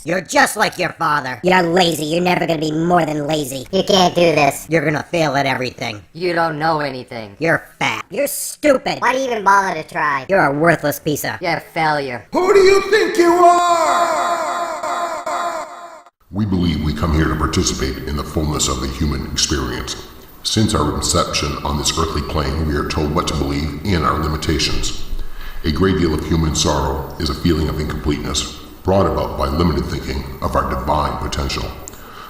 You're just like your father. You're lazy. You're never gonna be more than lazy. You can't do this. You're gonna fail at everything. You don't know anything. You're fat. You're stupid. Why do you even bother to try? You're a worthless piece of... You're a failure. Who do you think you are? We believe we come here to participate in the fullness of the human experience. Since our inception on this earthly plane, we are told what to believe and our limitations. A great deal of human sorrow is a feeling of incompleteness, brought about by limited thinking of our divine potential.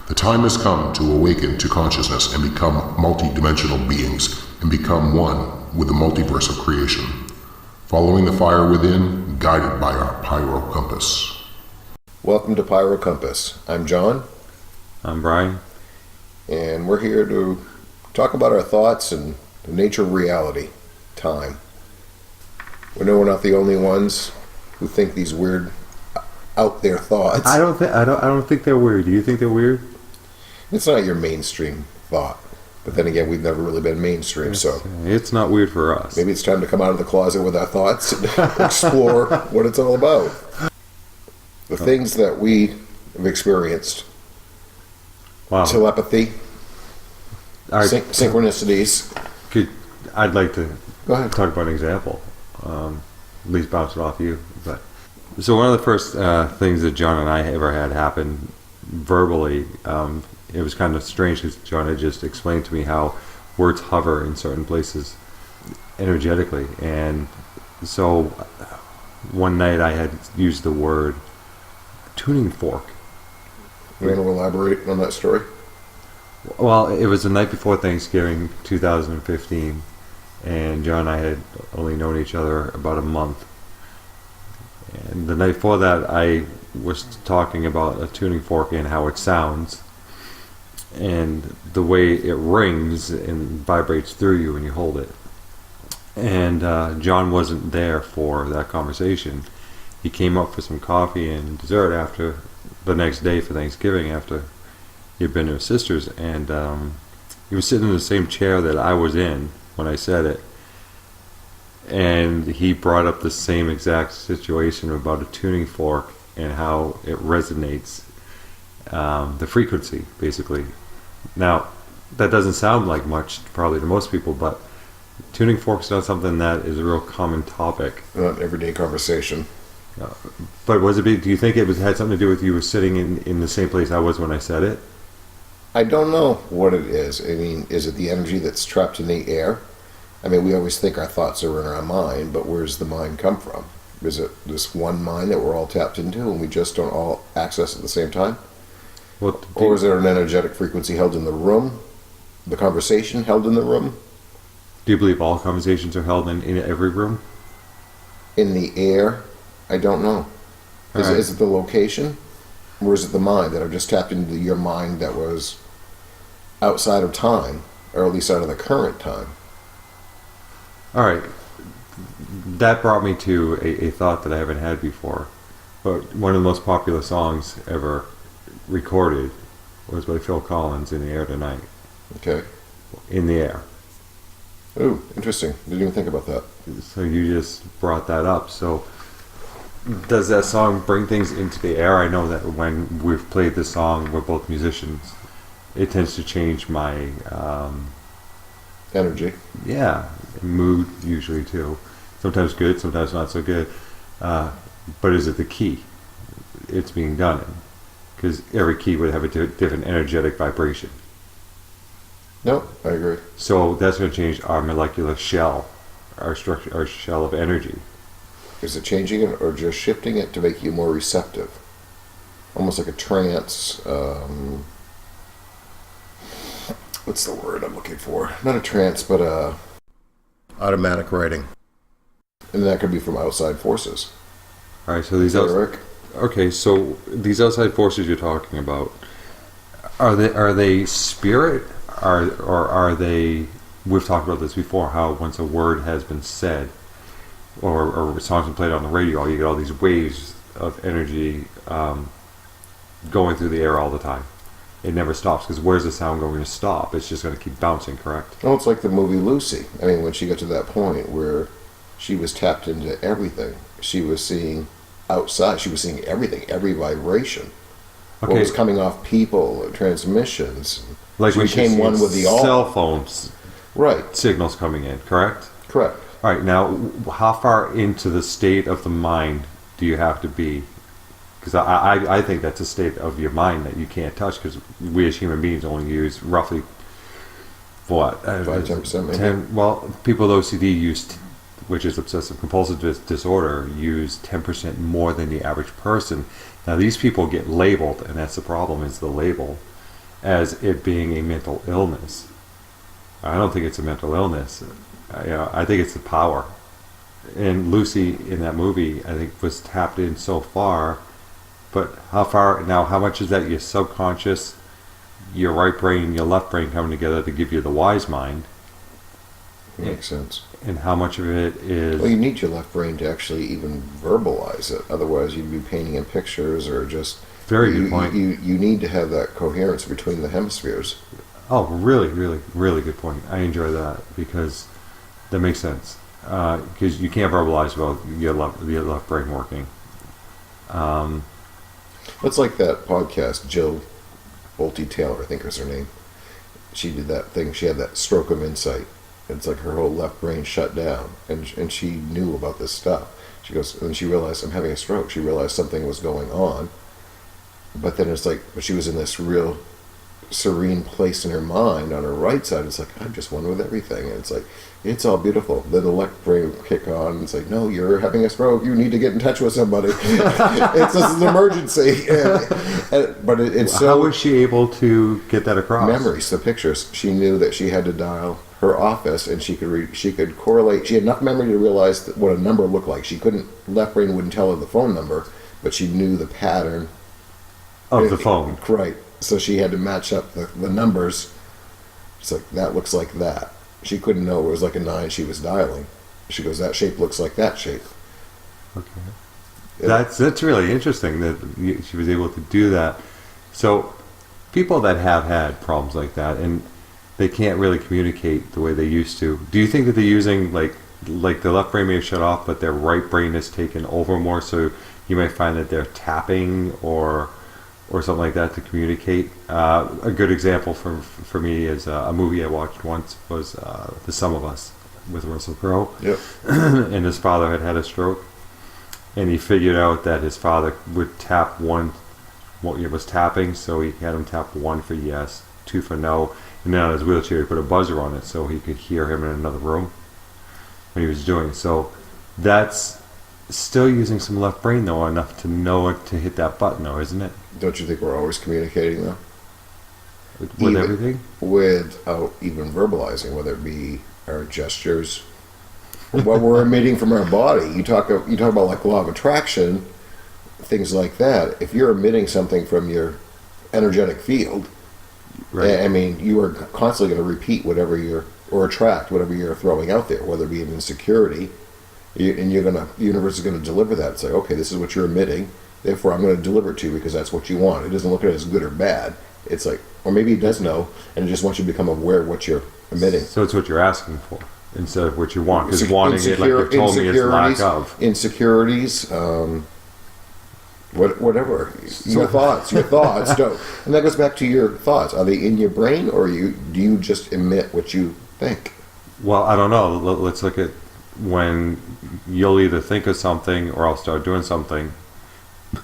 The time has come to awaken to consciousness and become multi-dimensional beings and become one with the multiverse of creation. Following the fire within, guided by our Pyro Compass. Welcome to Pyro Compass. I'm John. I'm Brian. And we're here to talk about our thoughts and the nature of reality, time. We know we're not the only ones who think these weird, out there thoughts. I don't think they're weird. Do you think they're weird? It's not your mainstream thought. But then again, we've never really been mainstream, so It's not weird for us. maybe it's time to come out of the closet with our thoughts and explore what it's all about. The things that we have experienced. Wow. Telepathy, synchronicities. I'd like to Go ahead. talk about an example. At least bounce it off you. But so one of the first things that John and I ever had happen verbally, it was kind of strange because John had just explained to me how words hover in certain places energetically, and so one night I had used the word tuning fork. You want to elaborate on that story? Well, it was the night before Thanksgiving 2015, and John and I had only known each other about a month. And the night before that, I was talking about a tuning fork and how it sounds, and the way it rings and vibrates through you when you hold it. And John wasn't there for that conversation. He came up for some coffee and dessert after the next day for Thanksgiving, after he'd been to his sister's, and he was sitting in the same chair that I was in when I said it, and he brought up the same exact situation about a tuning fork and how it resonates, the frequency basically. Now that doesn't sound like much probably to most people, but tuning fork's not something that is a real common topic. Not everyday conversation. But was it? Do you think it had something to do with you were sitting in the same place I was when I said it? I don't know what it is. I mean, is it the energy that's trapped in the air? I mean, we always think our thoughts are in our mind, but where's the mind come from? Is it this one mind that we're all tapped into and we just don't all access at the same time? Well, Or is there an energetic frequency held in the room? The conversation held in the room? do you believe all conversations are held in every room? In the air? I don't know. Alright. Is it the location? Or is it the mind that I've just tapped into your mind that was outside of time, or at least out of the current time? All right, that brought me to a thought that I haven't had before. But one of the most popular songs ever recorded was by Phil Collins, "In the Air Tonight." Okay. In the air. Ooh, interesting. Didn't even think about that. So you just brought that up. So does that song bring things into the air? I know that when we've played this song, we're both musicians, it tends to change my Energy. mood usually too. Sometimes good, sometimes not so good. But is it the key it's being done in? Because every key would have a different energetic vibration. No, I agree. So that's going to change our molecular shell, our structure, our shell of energy. Is it changing it or just shifting it to make you more receptive? Almost like a trance. What's the word I'm looking for? Not a trance, but automatic writing. And that could be from outside forces. All right, so these so these outside forces you're talking about, are they spirit, or are they? We've talked about this before. How once a word has been said, or songs been played on the radio, you get all these waves of energy going through the air all the time. It never stops, because where's the sound going to stop? It's just going to keep bouncing, correct? Oh, it's like the movie Lucy. I mean, when she got to that point where she was tapped into everything, she was seeing outside. She was seeing everything, every vibration. What Okay. was coming off people, transmissions. Like she we became one with the all. cell phones Right. signals coming in, correct? Correct. All right. Now, how far into the state of the mind do you have to be? Because I think that's a state of your mind that you can't touch, because we as human beings only use roughly what 5-10% maybe. 10. Well, people with OCD use, which is obsessive compulsive disorder, use 10% more than the average person. Now these people get labeled, and that's the problem, is the label, as it being a mental illness. I don't think it's a mental illness. I think it's the power. And Lucy in that movie, I think, was tapped in so far. But how far now? How much is that your subconscious, your right brain, and your left brain coming together to give you the wise mind? Makes sense. And how much of it is? Well, you need your left brain to actually even verbalize it. Otherwise, you'd be painting in pictures or just. Very good point. You need to have that coherence between the hemispheres. Oh, really, really, really good point. I enjoy that because that makes sense. Because you can't verbalize about your left brain working. It's like that podcast, Jill Bolte Taylor, I think is her name. She did that thing. She had that stroke of insight. It's like her whole left brain shut down, and she knew about this stuff. She goes, and she realized, I'm having a stroke. She realized something was going on, but then it's like, but she was in this real serene place in her mind on her right side. It's like, I'm just one with everything, and it's like, it's all beautiful. Then the left brain will kick on, and it's like, no, you're having a stroke. You need to get in touch with somebody. This is an emergency. But it's so. How was she able to get that across? Memories, the pictures. She knew that she had to dial her office, and she could correlate. She had enough memory to realize what a number looked like. She couldn't. Left brain wouldn't tell her the phone number, but she knew the pattern of the phone. Right. So she had to match up the numbers. It's like, that looks like that. She couldn't know it was like a 9 she was dialing. She goes, that shape looks like that shape. Okay. That's really interesting that she was able to do that. So people that have had problems like that and they can't really communicate the way they used to, do you think that they're using like the left brain may have shut off, but their right brain has taken over more, so you might find that they're tapping or something like that to communicate? A good example for me is a movie I watched once was The Sum of Us with Russell Crowe. Yep. And his father had a stroke, and he figured out that his father would tap one, what he was tapping, so he had him tap 1 for yes, 2 for no, and then on his wheelchair he put a buzzer on it so he could hear him in another room when he was doing it. So that's still using some left brain though, enough to know it to hit that button though, isn't it? Don't you think we're always communicating though? With everything? Without even verbalizing, whether it be our gestures, or what we're emitting from our body. You talk about like law of attraction, things like that. If you're emitting something from your energetic field, Right. I mean, you are constantly going to repeat or attract whatever you're throwing out there, whether it be an insecurity, and the universe is going to deliver that. It's like, okay, this is what you're emitting, therefore I'm going to deliver it to you because that's what you want. It doesn't look at it as good or bad. It's like, or maybe it does know, and it just wants you to become aware of what you're emitting. So it's what you're asking for instead of what you want, because wanting it, like you told me, is lack of. Insecurities, whatever. Your thoughts don't. And that goes back to your thoughts. Are they in your brain, or do you just emit what you think? Well, I don't know. Let's look at when you'll either think of something or I'll start doing something,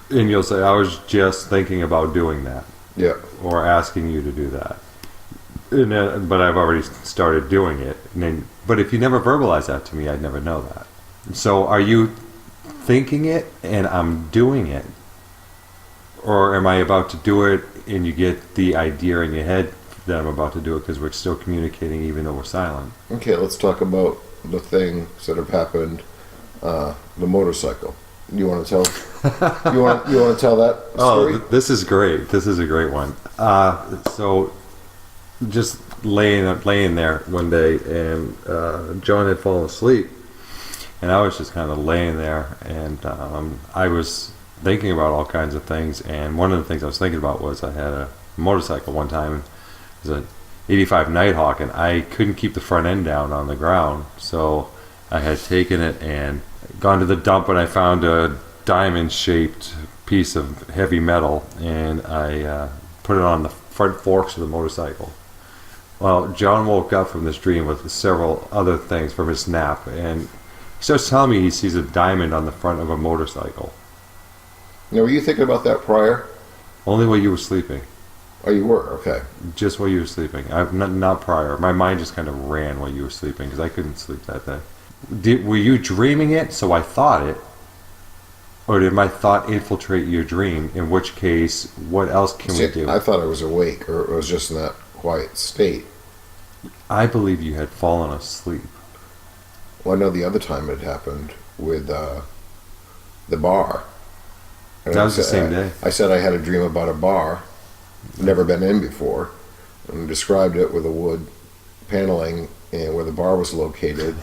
and you'll say, I was just thinking about doing that. Yeah. Or asking you to do that. And then, but I've already started doing it. But if you never verbalize that to me, I'd never know that. So are you thinking it and I'm doing it? Or am I about to do it and you get the idea in your head that I'm about to do it because we're still communicating even though we're silent? Okay, let's talk about the things that have happened. The motorcycle. You want to tell? you want to tell that story? Oh, this is great. This is a great one. So, just laying there one day, and John had fallen asleep, and I was just kind of laying there, and I was thinking about all kinds of things. And one of the things I was thinking about was I had a motorcycle one time. It was an '85 Nighthawk, and I couldn't keep the front end down on the ground, so I had taken it and gone to the dump, and I found a diamond-shaped piece of heavy metal, and I put it on the front forks of the motorcycle. Well, John woke up from this dream with several other things from his nap, and he starts telling me he sees a diamond on the front of a motorcycle. Now, were you thinking about that prior? Only while you were sleeping. Oh, you were? Okay. Just while you were sleeping. Not prior. My mind just kind of ran while you were sleeping because I couldn't sleep that day. Were you dreaming it, so I thought it? Or did my thought infiltrate your dream? In which case, what else can we do? I thought I was awake, or it was just in that quiet state. I believe you had fallen asleep. Well, I know the other time it happened with the bar. And That was the same day. I said I had a dream about a bar, never been in before, and described it with a wood paneling and where the bar was located,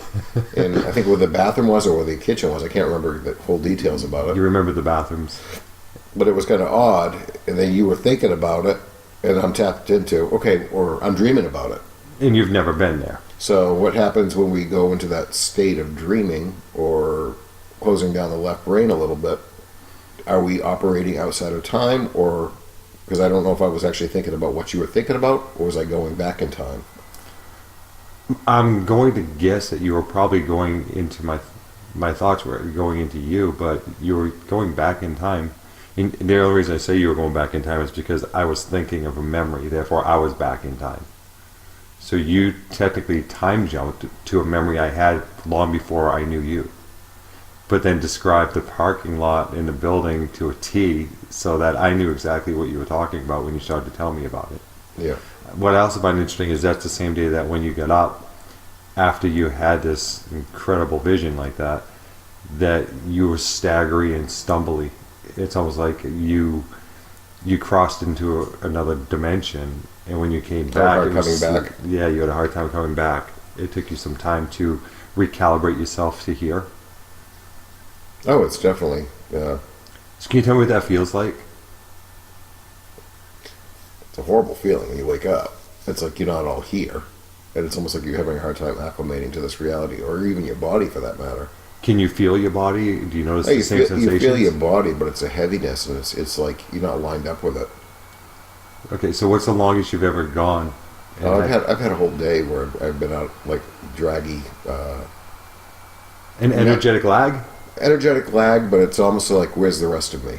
and I think where the bathroom was or where the kitchen was. I can't remember the whole details about it. You remember the bathrooms. But it was kind of odd, and then you were thinking about it, and I'm tapped into, okay, or I'm dreaming about it. And you've never been there. So what happens when we go into that state of dreaming or closing down the left brain a little bit? Are we operating outside of time, or because I don't know if I was actually thinking about what you were thinking about, or was I going back in time? I'm going to guess that you were probably going into my thoughts were going into you, but you were going back in time. And the only reason I say you were going back in time is because I was thinking of a memory, therefore I was back in time. So you technically time jumped to a memory I had long before I knew you. But then described the parking lot in the building to a T so that I knew exactly what you were talking about when you started to tell me about it. Yeah. What else about interesting is that's the same day that when you got up, after you had this incredible vision like that you were staggery and stumbly. It's almost like you crossed into another dimension, and when you came back, yeah, you had a hard time coming back. It took you some time to recalibrate yourself to here. Oh, it's definitely. So can you tell me what that feels like? It's a horrible feeling when you wake up. It's like you're not all here, and it's almost like you're having a hard time acclimating to this reality, or even your body, for that matter. Can you feel your body? Do you notice the same sensations? You feel your body, but it's a heaviness, and it's like you're not lined up with it. Okay, so what's the longest you've ever gone? I've had a whole day where I've been out like draggy. An energetic lag? Energetic lag, but it's almost like, where's the rest of me?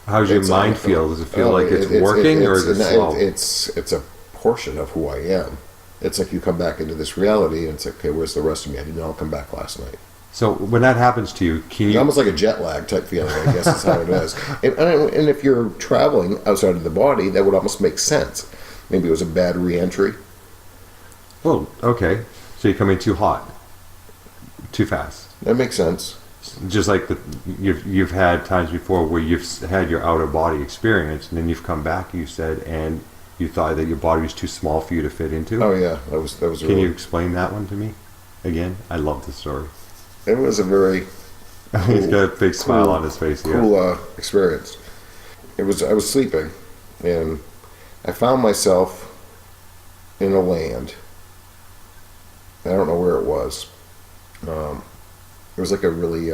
How's your mind feel? Does it feel like it's working, or is it slow? It's a portion of who I am. It's like you come back into this reality, and it's like, okay, where's the rest of me? I didn't all come back last night. So when that happens to you, can you... It's almost like a jet lag type feeling, I guess is how it is. And if you're traveling outside of the body, that would almost make sense. Maybe it was a bad re-entry. Oh, okay. So you come in too hot, too fast. That makes sense. Just like you've had times before where you've had your outer body experience, and then you've come back, you said, and you thought that your body was too small for you to fit into. Oh yeah, that was. Can you explain that one to me again? I love the story. It was a very. He's got a big smile on his face. Cool experience. I was sleeping, and I found myself in a land. I don't know where it was. It was like a really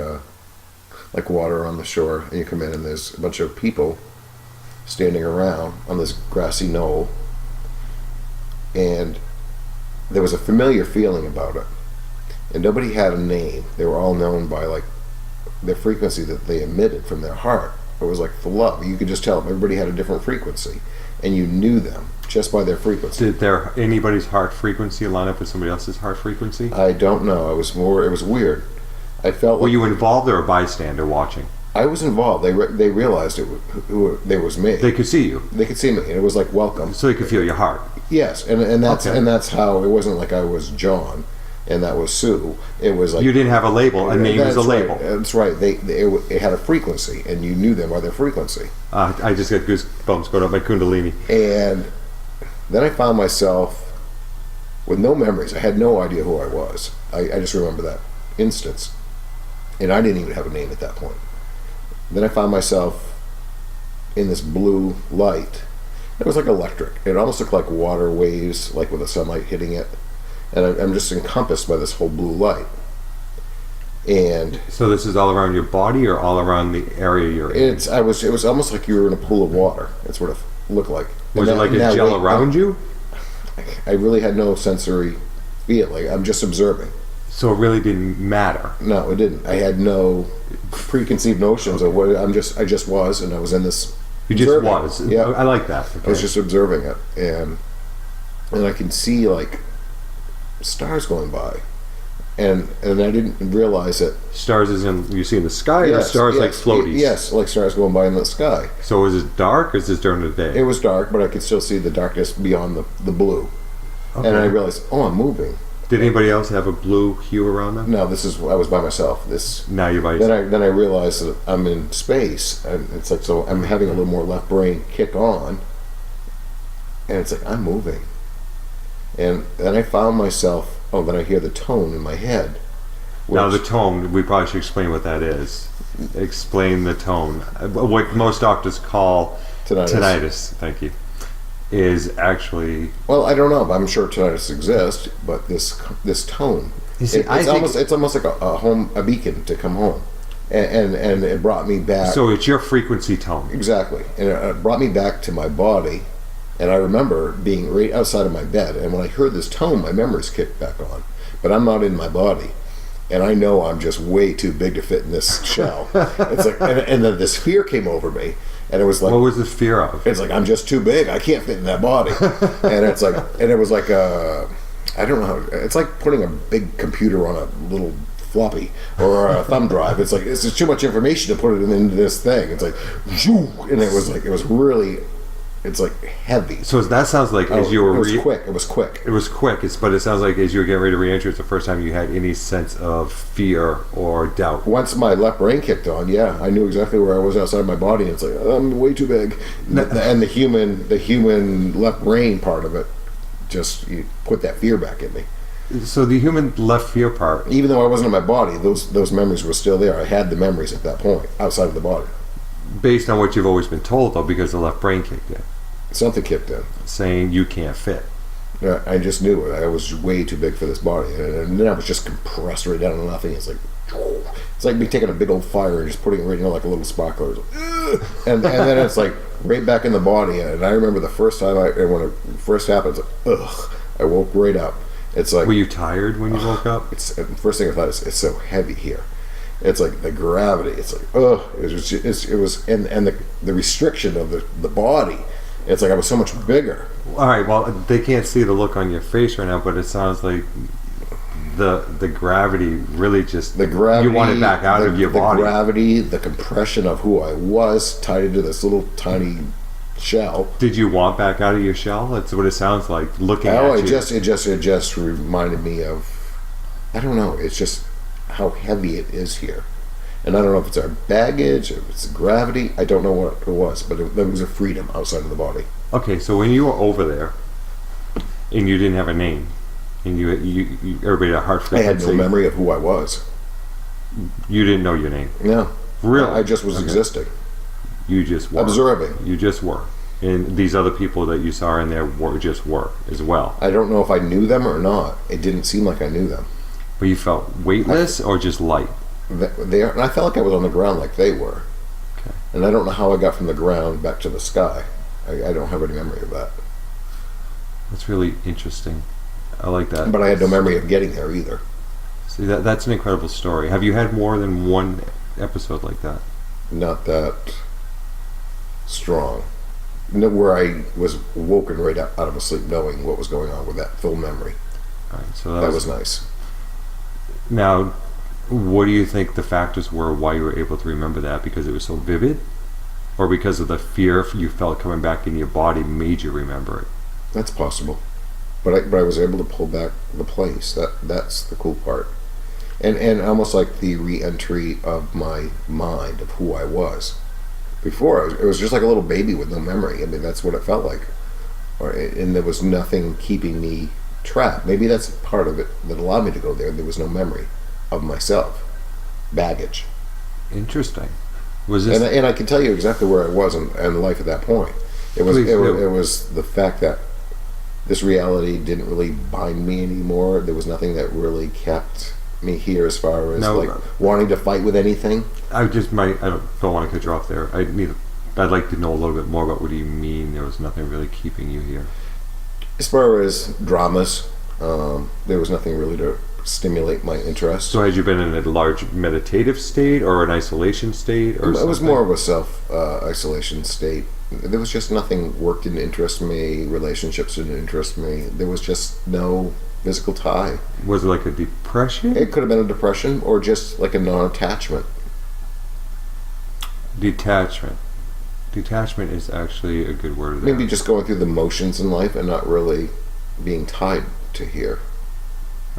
like water on the shore, and you come in, and there's a bunch of people standing around on this grassy knoll, and there was a familiar feeling about it, and nobody had a name. They were all known by like the frequency that they emitted from their heart. It was like the love. You could just tell them. Everybody had a different frequency, and you knew them just by their frequency. Did anybody's heart frequency line up with somebody else's heart frequency? I don't know. It was weird. I felt. Were you involved or a bystander watching? I was involved. They realized it was me. They could see you. They could see me, and it was like welcome. So they could feel your heart. Yes, and that's Okay. and that's how it wasn't like I was John, and that was Sue. It was like You didn't have a label. A name is a label. That's right. It had a frequency, and you knew them by their frequency. I just got goosebumps going up my kundalini. And then I found myself with no memories. I had no idea who I was. I just remember that instance, and I didn't even have a name at that point. Then I found myself in this blue light. It was like electric. It almost looked like water waves, like with the sunlight hitting it. And I'm just encompassed by this whole blue light. And So this is all around your body or all around the area you're in? it was almost like you were in a pool of water. That's what it looked like. Was it And like a now, gel wait, around you? I really had no sensory feeling. I'm just observing. So it really didn't matter. No, it didn't. I had no preconceived notions of what I just was, and I was in this. You just observing. was. Yeah, I like that. I was just observing it, and I can see like stars going by, and I didn't realize it. Stars is in you see in the sky, or Yes, stars like yes, floaties? Yes, like stars going by in the sky. So is it dark, or is this during the day? It was dark, but I could still see the darkness beyond the blue, and I realized, oh, I'm moving. Did anybody else have a blue hue around them? No, I was by myself. Now you're by Then yourself. I realized that I'm in space, and it's like, so I'm having a little more left brain kick on, and it's like I'm moving, and then I found myself. Oh, then I hear the tone in my head. Now the which- tone, we probably should explain what that is. Explain the tone. What most doctors call tinnitus, thank you, is actually... Well, I don't know. I'm sure tinnitus exists, but this tone. You see, I think- it's almost like a beacon to come home, and it brought me back. So it's your frequency tone. Exactly, and it brought me back to my body, and I remember being right outside of my bed, and when I heard this tone, my memories kicked back on, but I'm not in my body, and I know I'm just way too big to fit in this shell. It's like, and then this fear came over me, and it was like, What was the fear of? it's like I'm just too big, I can't fit in that body, and it's like, and it was like I don't know how, it's like putting a big computer on a little floppy or a thumb drive. It's like it's just too much information to put it into this thing. It's like, and it was like it was really, it's like heavy. So that sounds like as you were... It was quick. It was quick. It was quick, but it sounds like as you were getting ready to re-enter, it's the first time you had any sense of fear or doubt. Once my left brain kicked on, yeah, I knew exactly where I was outside my body. And it's like I'm way too big, and the human left brain part of it just put that fear back in me. So the human left fear part, Even though I wasn't in my body, those memories were still there. I had the memories at that point outside of the body. based on what you've always been told, though, because the left brain kicked in, Something kicked in. saying you can't fit. Yeah, I just knew it. I was way too big for this body, and then I was just compressed right down to nothing. It's like me taking a big old fire and just putting it right, like a little sparkler. It's like, and then it's like right back in the body. And I remember the first time when it first happened, it's like, ugh. I woke right up. It's like, Were you tired when you woke up? it's the first thing I thought is it's so heavy here. It's like the gravity. It's like, ugh. It was and the restriction of the body. It's like I was so much bigger. All right. Well, they can't see the look on your face right now, but it sounds like the gravity really just The gravity. you want it back out of your body. The gravity, the compression of who I was, tied into this little tiny shell. Did you want back out of your shell? That's what it sounds like. Looking Oh, at it you. just reminded me of, I don't know. It's just how heavy it is here, and I don't know if it's our baggage, if it's gravity. I don't know what it was, but there was a freedom outside of the body. Okay, so when you were over there, and you didn't have a name, and you everybody had a heart I frequency. had no memory of who I was. You didn't know your name. No, Really? I just was Okay. existing, You just were. observing. You just were. And these other people that you saw in there were as well. I don't know if I knew them or not. It didn't seem like I knew them. But you felt weightless or just light? And I felt like I was on the ground like they were. Okay. And I don't know how I got from the ground back to the sky. I don't have any memory of that. That's really interesting. I like that. But I had no memory of getting there either. See, that's an incredible story. Have you had more than one episode like that? Not that strong. Where I was woken right out of a sleep knowing what was going on with that full memory. All right, so That was nice. Now, what do you think the factors were why you were able to remember that? Because it was so vivid? Or because of the fear you felt coming back in your body made you remember it? That's possible. But I was able to pull back the place. That's the cool part. And almost like the re-entry of my mind of who I was. Before, it was just like a little baby with no memory. I mean, that's what it felt like. And there was nothing keeping me trapped. Maybe that's part of it that allowed me to go there. There was no memory of myself. Baggage. Interesting. Was this... And I can tell you exactly where I was in life at that point. It was Please do. it was the fact that this reality didn't really bind me anymore. There was nothing that really kept me here as far as No. like wanting to fight with anything? I don't want to cut you off there. I'd like to know a little bit more about what do you mean there was nothing really keeping you here. As far as dramas, there was nothing really to stimulate my interest. So had you been in a large meditative state or an isolation state, or It was something? more of a self isolation state. There was just nothing. Work didn't interest me. Relationships didn't interest me. There was just no physical tie. Was it like a depression? It could have been a depression or just like a non-attachment. Detachment. Detachment is actually a good word. Maybe there. just going through the motions in life and not really being tied to here.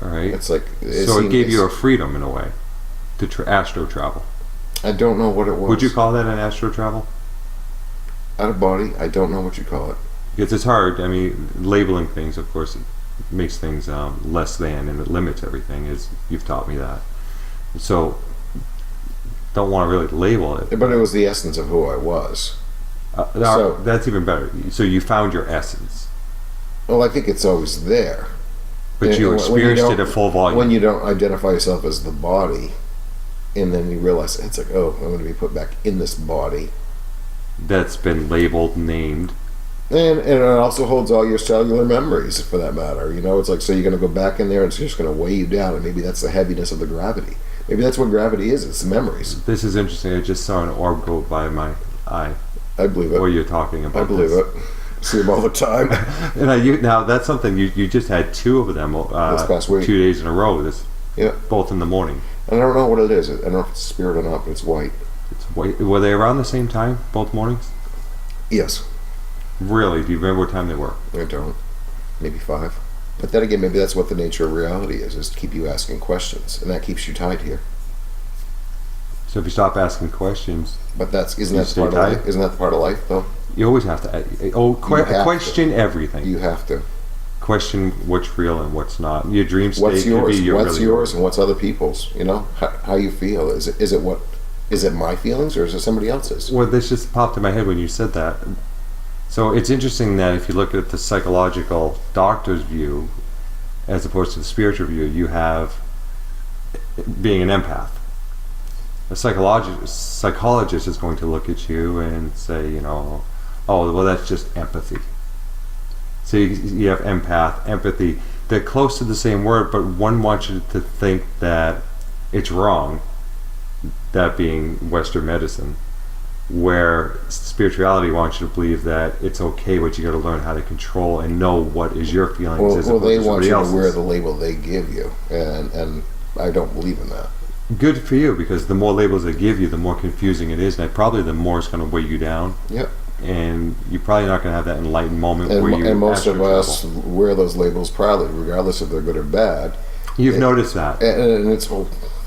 All right. It's like So it gave you a freedom in a way to astro travel. I don't know what it was. Would you call that an astro travel? Out of body? I don't know what you call it. Because it's hard. I mean, labeling things, of course, it makes things less than, and it limits everything. As you've taught me that. So don't want to really label it. But it was the essence of who I was. So- That's even better. So you found your essence, Well, I think it's always there. but And you when experienced don't- it at full volume. When you don't identify yourself as the body, and then you realize it's like, oh, I'm going to be put back in this body. That's been labeled, named. And it also holds all your cellular memories, for that matter. You know, it's like, so you're going to go back in there and it's just going to weigh you down, and maybe that's the heaviness of the gravity. Maybe that's what gravity is. It's the memories. This is interesting. I just saw an orb go by my eye. I believe it. What you're talking about. I believe this. it. See them all the time. And now that's something you just had two of them This past week. 2 days in a row. Yeah. Both in the morning. And I don't know what it is. I don't know if it's spirit or not, but it's white. It's white. Were they around the same time, both mornings? Yes. Really? Do you remember what time they were? I don't. Maybe 5. But then again, maybe that's what the nature of reality is to keep you asking questions. And that keeps you tied here. So if you stop asking questions, But isn't You that stay part of tied? life? Isn't that part of life, though? you always have to. You have Question everything. You have to. Question what's real and what's not. Your dream state What's could yours? be your What's really yours and what's other people's? You know, how you feel. Is it my feelings or is it somebody else's? Well, this just popped in my head when you said that. So it's interesting that if you look at the psychological doctor's view, as opposed to the spiritual view, you have being an empath. A psychologist is going to look at you and say, oh, well, that's just empathy. So you have empath, empathy. They're close to the same word, but one wants you to think that it's wrong, that being Western medicine, where spirituality wants you to believe that it's okay, but you got to learn how to control and know what is your feelings as Well, opposed they to want somebody you to else's. wear the label they give you, and I don't believe in that. Good for you, because the more labels they give you, the more confusing it is, and probably the more it's going to weigh you down. Yep. And you're probably not going to have that enlightened moment And, where you and most of actually us travel. wear those labels proudly, regardless if they're good or bad. You've noticed that. And it's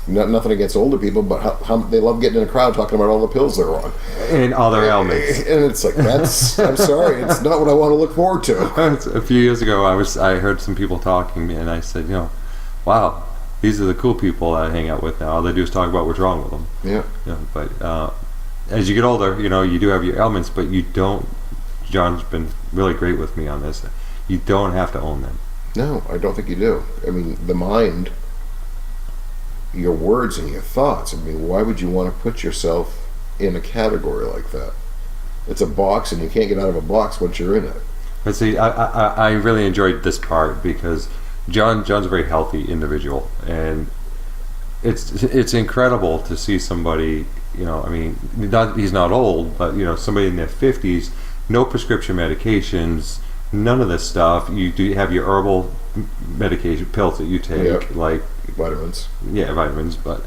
nothing against older people, but how they love getting in a crowd talking about all the pills they're on. And other ailments. And it's like, I'm sorry, it's not what I want to look forward to. A few years ago, I heard some people talking, and I said, wow, these are the cool people I hang out with now. All they do is talk about what's wrong with them. Yeah. But as you get older, you do have your ailments, but you don't. John's been really great with me on this. You don't have to own them. No, I don't think you do. I mean, the mind, your words and your thoughts. I mean, why would you want to put yourself in a category like that? It's a box, and you can't get out of a box once you're in it. But see, I really enjoyed this part because John's a very healthy individual, and it's incredible to see somebody. He's not old, but somebody in their 50s, no prescription medications, none of this stuff. You do have your herbal medication pills that you take, Yep. like Vitamins. vitamins, but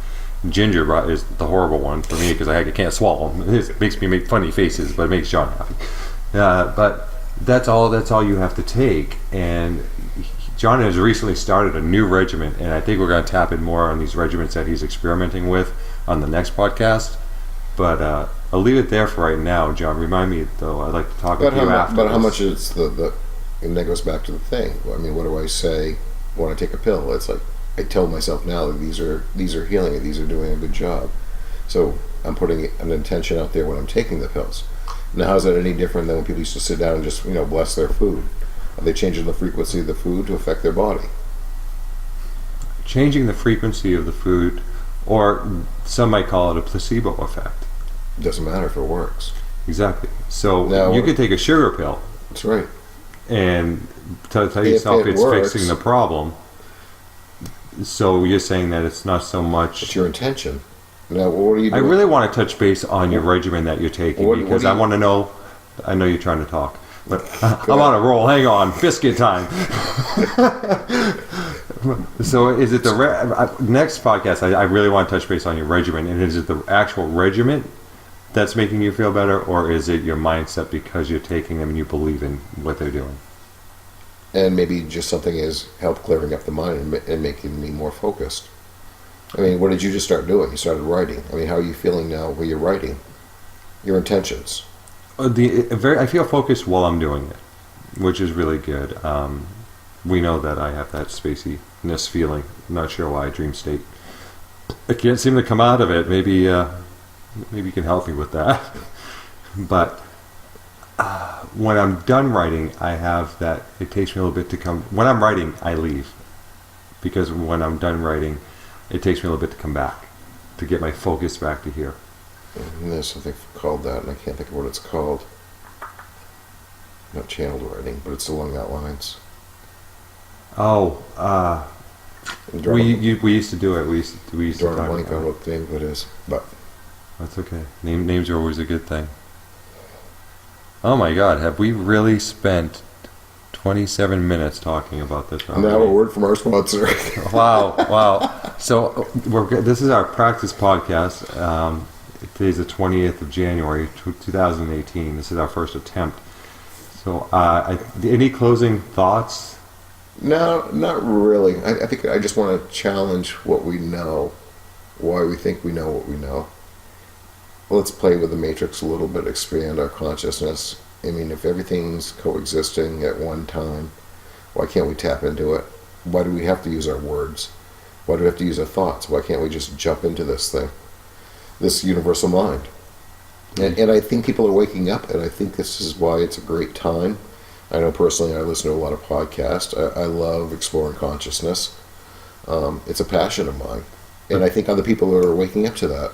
ginger is the horrible one for me because I can't swallow them. It makes me make funny faces, but it makes John happy. But that's all you have to take. And John has recently started a new regimen, and I think we're going to tap in more on these regimens that he's experimenting with on the next podcast. But I'll leave it there for right now, John. Remind me, though, I'd like to talk with you after. But how this. much is the and that goes back to the thing. I mean, what do I say when I take a pill? It's like I tell myself now that these are healing and these are doing a good job. So I'm putting an intention out there when I'm taking the pills. Now, how's that any different than when people used to sit down and just bless their food? Are they changing the frequency of the food to affect their body? changing the frequency of the food, or some might call it a placebo effect. It doesn't matter if it works. Exactly. So Now, you could take a sugar pill That's right. and tell If yourself it it's works, fixing the problem. So you're saying that it's not so it's much. your intention. Now, what are you I doing? really want to touch base on your regimen that you're taking What because do you- I want to know. I know you're trying to talk, but I'm on a roll. Hang on, biscuit time. So is it the next podcast? I really want to touch base on your regimen, and is it the actual regimen that's making you feel better, or is it your mindset because you're taking them and you believe in what they're doing? And maybe just something is help clearing up the mind and making me more focused. I mean, what did you just start doing? You started writing. I mean, how are you feeling now where you're writing? Your intentions. I feel focused while I'm doing it, which is really good. We know that I have that spaciness feeling. I'm not sure why, dream state. I can't seem to come out of it. Maybe you can help me with that. But when I'm done writing, I have that. It takes me a little bit to come. When I'm writing, I leave because when I'm done writing, it takes me a little bit to come back to get my focus back to here. And there's something called that, and I can't think of what it's called. Not channeled writing, but it's along that lines. Oh, Drawing we used to do it. We used to a talk blank about on it. what the name of it is, but That's okay. Names are always a good thing. Oh my God, have we really spent 27 minutes talking about this already? now a word from our sponsor. Wow. So this is our practice podcast. Today's the 20th of January, 2018. This is our first attempt. So any closing thoughts? No, not really. I think I just want to challenge what we know, why we think we know what we know. Let's play with the matrix a little bit, expand our consciousness. I mean, if everything's coexisting at one time, why can't we tap into it? Why do we have to use our words? Why do we have to use our thoughts? Why can't we just jump into this thing, this universal mind? And I think people are waking up, and I think this is why it's a great time. I know personally I listen to a lot of podcasts. I love exploring consciousness. It's a passion of mine. And I think other people are waking up to that.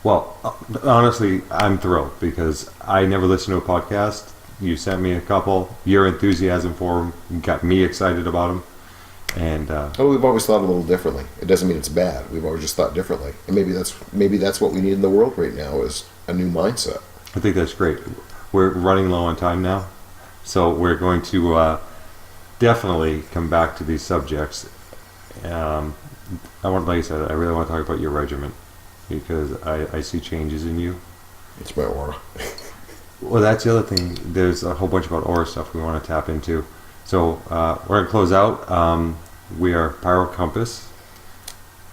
Well, honestly, I'm thrilled because I never listened to a podcast. You sent me a couple. Your enthusiasm for them got me excited about them. And Oh, we've always thought a little differently. It doesn't mean it's bad. We've always just thought differently. And maybe that's what we need in the world right now is a new mindset. I think that's great. We're running low on time now. So we're going to definitely come back to these subjects. Like I said, I really want to talk about your regimen because I see changes in you. It's my aura. Well, that's the other thing. There's a whole bunch about aura stuff we want to tap into. So we're going to close out. We are Pyro Compass.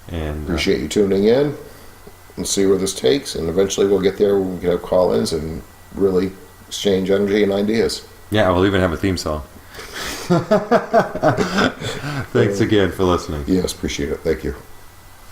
And Appreciate you tuning in and see where this takes. And eventually we'll get there. We can have call-ins and really exchange energy and ideas. yeah, we'll even have a theme song. Thanks again for listening. Yes, appreciate it. Thank you.